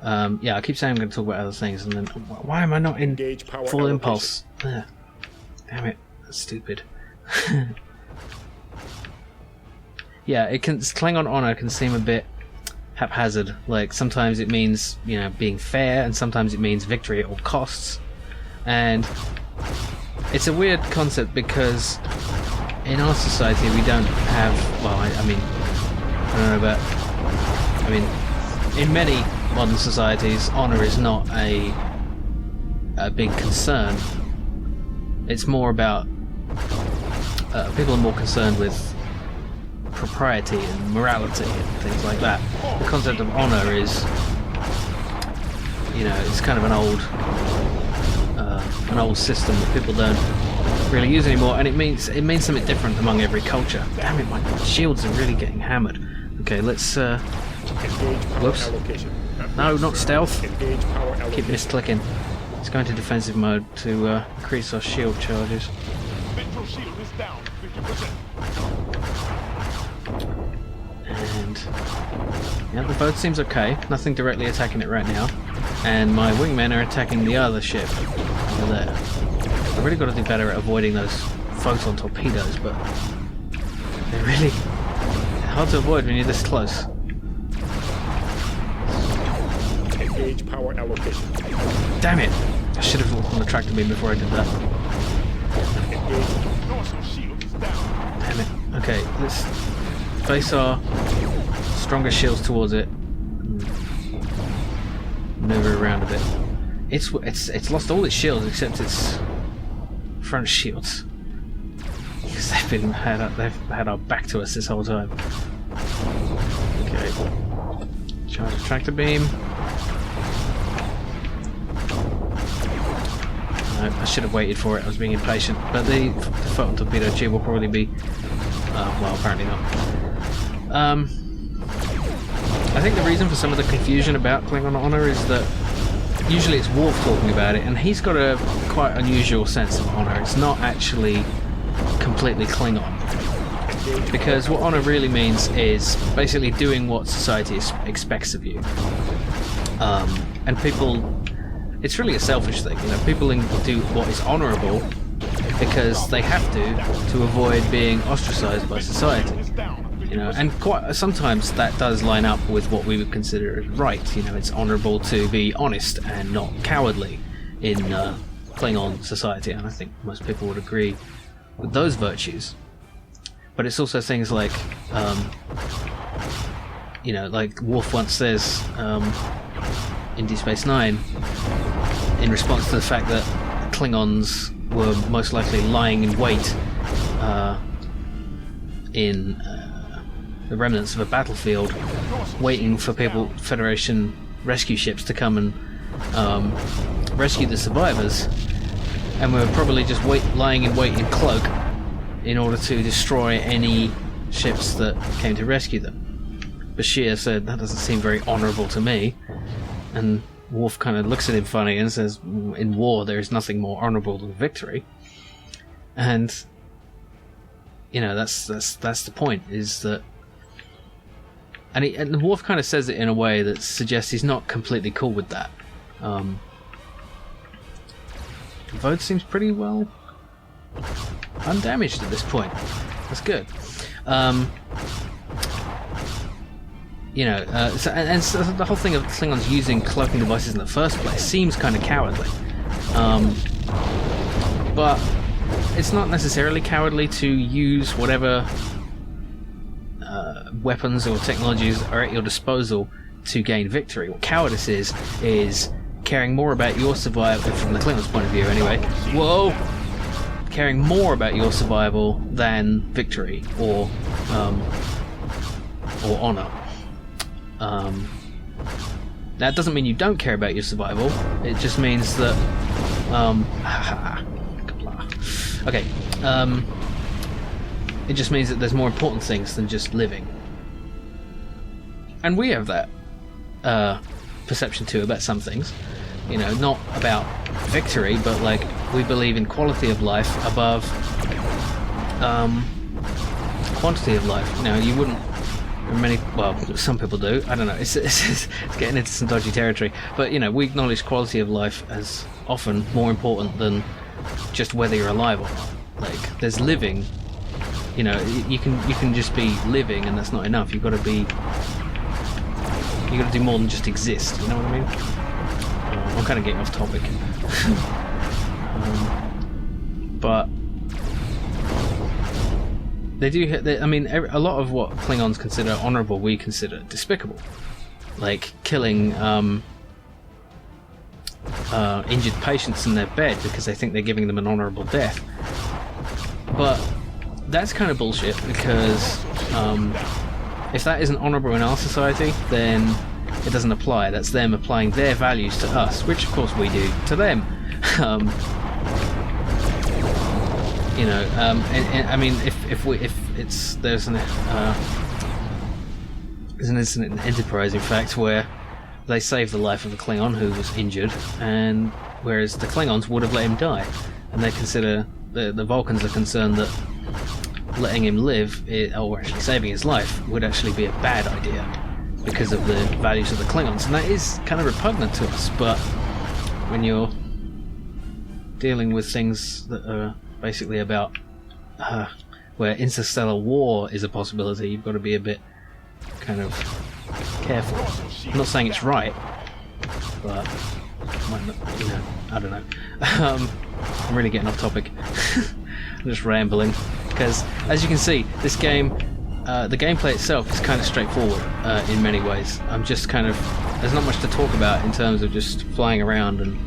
Yeah, I keep saying I'm going to talk about other things, and then why am I not in full impulse? Ugh. Damn it, that's stupid. Yeah, Klingon honor can seem a bit haphazard. Like sometimes it means being fair, and sometimes it means victory at all costs. And it's a weird concept because in our society we don't have. Well, I don't know about. I mean, in many modern societies, honor is not a big concern. It's more about people are more concerned with propriety and morality and things like that. The concept of honor is, it's kind of an old system that people don't really use anymore, and it means something different among every culture. Damn it, my shields are really getting hammered. Okay, let's. Whoops. No, not stealth. Keep misclicking. Let's go into defensive mode to increase our shield charges. Ventral shield is down 50%. And yeah, the boat seems okay. Nothing directly attacking it right now. And my wingmen are attacking the other ship over there. I've really got to do better at avoiding those photon torpedoes, but they're really hard to avoid when you're this close. Engage power allocation. Damn it! I should have looked on the tractor beam before I did that. Engage. Dorsal shield is down. Damn it. Okay, let's face our stronger shields towards it. Maneuver around a bit. It's lost all its shields except its front shields, because they've had our back to us this whole time. Okay. Charge the tractor beam. No, I should have waited for it. I was being impatient. But the photon torpedo tube will probably be. Well, apparently not. I think the reason for some of the confusion about Klingon honor is that usually it's Worf talking about it, and he's got a quite unusual sense of honor. It's not actually completely Klingon, because what honor really means is basically doing what society expects of you. And people, it's really a selfish thing. People do what is honorable because they have to avoid being ostracized by society. And quite sometimes that does line up with what we would consider as right. It's honourable to be honest and not cowardly in Klingon society, and I think most people would agree with those virtues. But it's also things like, like Worf once says in Deep Space Nine, in response to the fact that Klingons were most likely lying in wait in the remnants of a battlefield, waiting for Federation rescue ships to come and rescue the survivors, and we were probably just lying in wait in cloak in order to destroy any ships that came to rescue them. Bashir said, that doesn't seem very honourable to me, and Worf kind of looks at him funny and says, in war there is nothing more honourable than victory. And that's the point, is that and Worf kind of says it in a way that suggests he's not completely cool with that. The vote seems pretty well undamaged at this point. That's good. So the whole thing of Klingons using cloaking devices in the first place seems kind of cowardly. But it's not necessarily cowardly to use whatever weapons or technologies are at your disposal to gain victory. What cowardice is caring more about your survival, from the Klingons' point of view anyway, caring more about your survival than victory or honor. That doesn't mean you don't care about your survival, it just means that okay, it just means that there's more important things than just living. And we have that perception too about some things. Not about victory, but like we believe in quality of life above quantity of life. You wouldn't Many, well, some people do. I don't know. It's getting into some dodgy territory. But you know, we acknowledge quality of life as often more important than just whether you're alive or not. Like, there's living. You know, you can just be living, and that's not enough. You've got to be. You got to do more than just exist. You know what I mean? I'm kind of getting off topic. But they do. I mean, a lot of what Klingons consider honourable, we consider despicable. Like killing injured patients in their bed because they think they're giving them an honourable death. But that's kind of bullshit, because if that isn't honourable in our society, then it doesn't apply. That's them applying their values to us, which of course we do to them. You know, and I mean, if there's an incident in Enterprise, in fact, where they saved the life of a Klingon who was injured, and whereas the Klingons would have let him die, and they consider the Vulcans are concerned that letting him live, or actually saving his life, would actually be a bad idea because of the values of the Klingons, and that is kind of repugnant to us. But when you're dealing with things that are basically about where interstellar war is a possibility, you've got to be a bit kind of careful. I'm not saying it's right, but might not, you know, I don't know. I'm really getting off topic. I'm just rambling, because as you can see, this game, the gameplay itself is kind of straightforward in many ways. I'm just kind of, there's not much to talk about in terms of just flying around and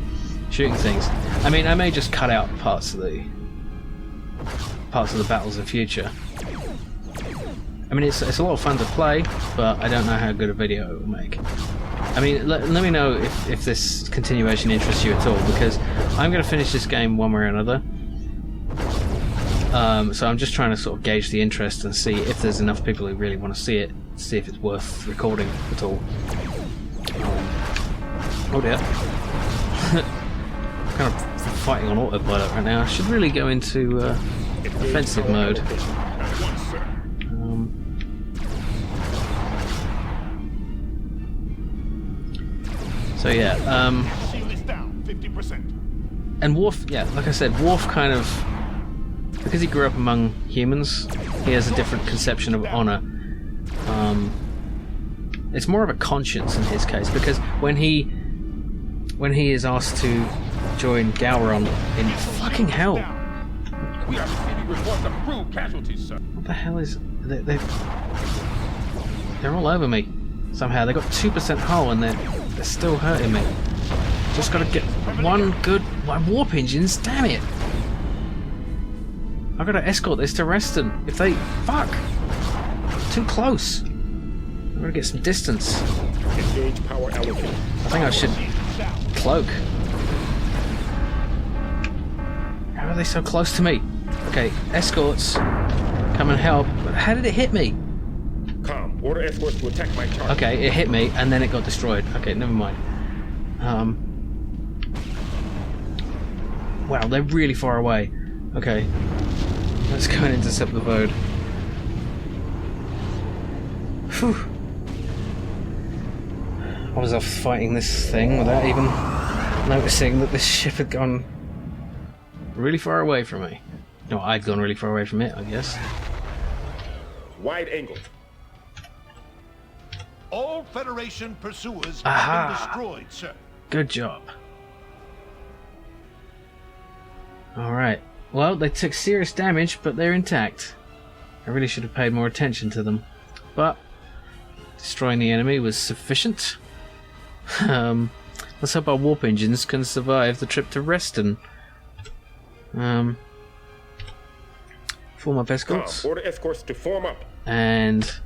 shooting things. I mean, I may just cut out parts of the battles in future. I mean, it's a lot of fun to play, but I don't know how good a video it will make. I mean, let me know if this continuation interests you at all, because I'm going to finish this game one way or another. So I'm just trying to sort of gauge the interest and see if there's enough people who really want to see it, see if it's worth recording at all. Oh dear. I'm kind of fighting on autopilot right now. I should really go into offensive mode. So yeah, and Worf, yeah, like I said, Worf kind of, because he grew up among humans, he has a different conception of honour. It's more of a conscience in his case, because when he is asked to join Gowron in fucking hell. We are receiving reports of crew casualties, sir. What the hell is they're all over me somehow. They got 2% hull and they're still hurting me. Just gotta get one warp engines, damn it! I've gotta escort this to Reston. If they fuck! Too close. I'm gonna get some distance. Engage power allocated. I think I should cloak. How are they so close to me? Okay, escorts, come and help. But how did it hit me? Com, order escorts to attack my target. Okay, it hit me and then it got destroyed. Okay, never mind. Wow, they're really far away. Okay, let's go and intercept the boat. Phew. I was off fighting this thing without even noticing that this ship had gone really far away from me. No, I'd gone really far away from it, I guess. Wide angle. All Federation pursuers Aha. have been destroyed, sir. Good job. Alright. Well, they took serious damage, but they're intact. I really should have paid more attention to them. But destroying the enemy was sufficient. Let's hope our warp engines can survive the trip to Reston. Form up escorts. Order escorts to form up. And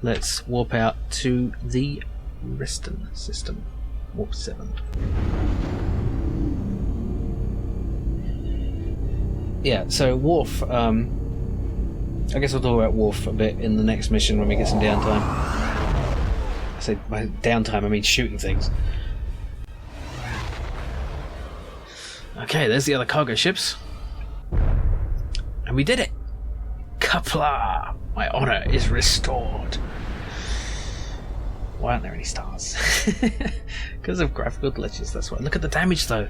let's warp out to the Reston system. Warp 7. Yeah, so Worf, I guess we'll talk about Worf a bit in the next mission when we get some downtime. I say by downtime, I mean shooting things. Okay, there's the other cargo ships. And we did it! Kapla! My honor is restored. Why aren't there any stars? Because of graphical glitches, that's why. Look at the damage though.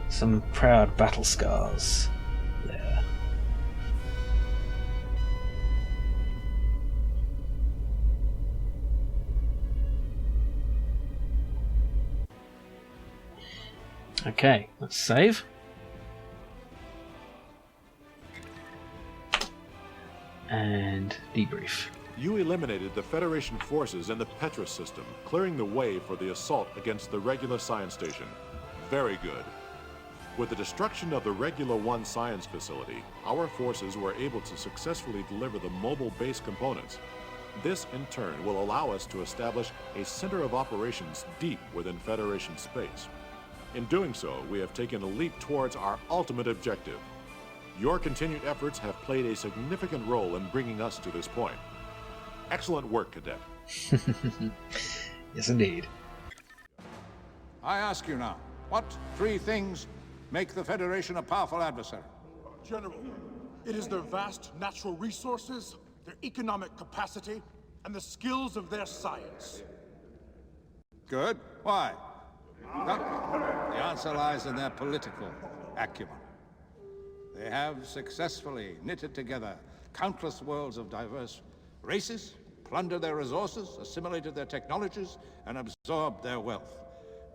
Some proud battle scars there. Okay, let's save. And debrief. You eliminated the Federation forces in the Petra system, clearing the way for the assault against the Regular Science Station. Very good. With the destruction of the Regular 1 science facility, our forces were able to successfully deliver the mobile base components. This, in turn, will allow us to establish a center of operations deep within Federation space. In doing so, we have taken a leap towards our ultimate objective. Your continued efforts have played a significant role in bringing us to this point. Excellent work, Cadet. Yes, indeed. I ask you now, what three things make the Federation a powerful adversary? General, it is their vast natural resources, their economic capacity, and the skills of their science. Good. Why? Well, the answer lies in their political acumen. They have successfully knitted together countless worlds of diverse races, plundered their resources, assimilated their technologies, and absorbed their wealth.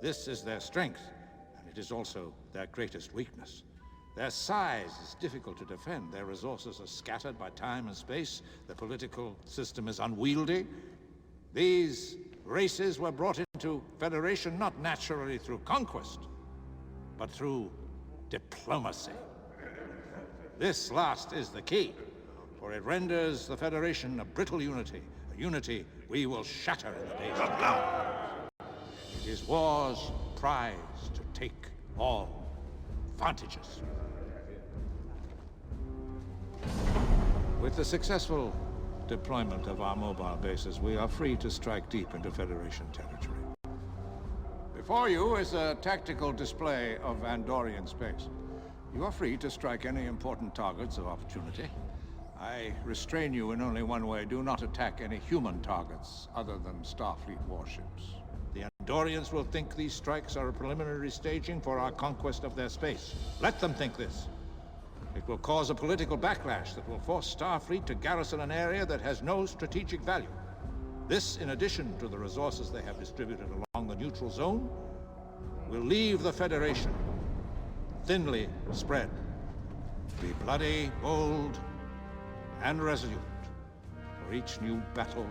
This is their strength, and it is also their greatest weakness. Their size is difficult to defend. Their resources are scattered by time and space. The political system is unwieldy. These races were brought into Federation not naturally through conquest, but through diplomacy. This last is the key, for it renders the Federation a brittle unity, a unity we will shatter in the days to come. It is war's prize to take all advantages. With the successful deployment of our mobile bases, we are free to strike deep into Federation territory. Before you is a tactical display of Andorian space. You are free to strike any important targets of opportunity. I restrain you in only one way. Do not attack any human targets other than Starfleet warships. The Andorians will think these strikes are a preliminary staging for our conquest of their space. Let them think this. It will cause a political backlash that will force Starfleet to garrison an area that has no strategic value. This, in addition to the resources they have distributed along the neutral zone, will leave the Federation thinly spread. Be bloody, bold, and resolute. For each new battle,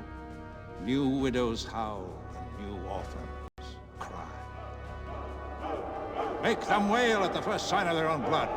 new widows howl, and new orphans cry. Make them wail at the first sign of their own blood.